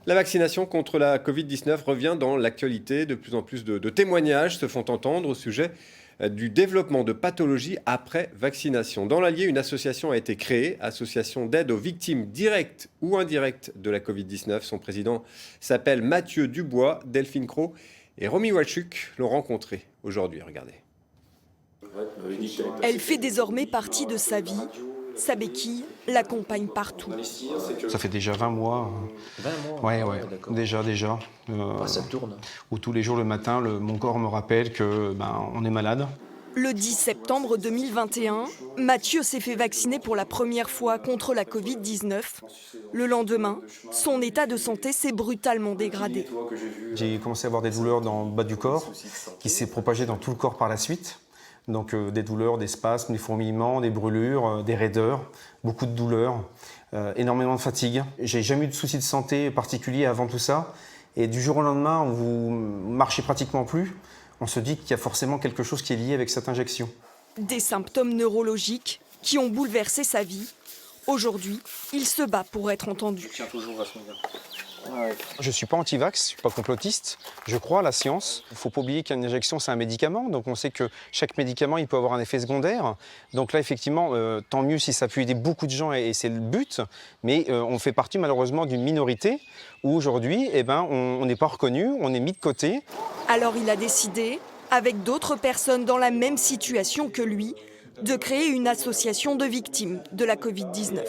La vaccination contre la Covid-19 revient dans l'actualité. De plus en plus de témoignages se font entendre au sujet du développement de pathologies après vaccination. Dans l'Allier, une association a été créée, association d'aide aux victimes directes ou indirectes de la Covid-19. Son président s'appelle Mathieu Dubois. Delphine Cros et Romy Walchuk l'ont rencontré aujourd'hui. Regardez. Elle fait désormais partie de sa vie. Sa béquille l'accompagne partout. Ça fait déjà 20 mois. 20 mois. Ouais, D'accord. déjà. Ça tourne. Où tous les jours le matin, mon corps me rappelle que on est malade. Le 10 septembre 2021, Mathieu s'est fait vacciner pour la première fois contre la Covid-19. Le lendemain, son état de santé s'est brutalement dégradé. J'ai commencé à avoir des douleurs dans le bas du corps, qui s'est propagé dans tout le corps par la suite. Donc des douleurs, des spasmes, des fourmillements, des brûlures, des raideurs, beaucoup de douleurs, énormément de fatigue. J'ai jamais eu de soucis de santé particuliers avant tout ça. Et du jour au lendemain, vous marchez pratiquement plus. On se dit qu'il y a forcément quelque chose qui est lié avec cette injection. Des symptômes neurologiques qui ont bouleversé sa vie. Aujourd'hui, il se bat pour être entendu. Je ne suis pas anti-vax, je ne suis pas complotiste. Je crois à la science. Il ne faut pas oublier qu'une injection, c'est un médicament. Donc on sait que chaque médicament, il peut avoir un effet secondaire. Donc là, effectivement, tant mieux si ça peut aider beaucoup de gens et c'est le but. Mais on fait partie malheureusement d'une minorité où aujourd'hui, on n'est pas reconnu, on est mis de côté. Alors il a décidé, avec d'autres personnes dans la même situation que lui, de créer une association de victimes de la Covid-19.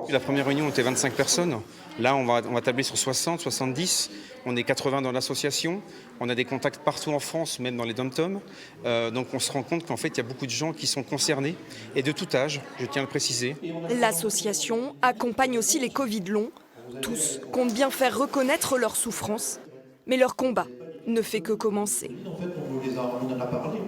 La première réunion, on était 25 personnes. Là, on va tabler sur 60, 70. On est 80 dans l'association. On a des contacts partout en France, même dans les dom-toms. Donc on se rend compte qu'en fait, il y a beaucoup de gens qui sont concernés, et de tout âge, je tiens à le préciser. L'association accompagne aussi les Covid longs. Tous comptent bien faire reconnaître leur souffrance, mais leur combat ne fait que commencer. En fait, on en a parlé.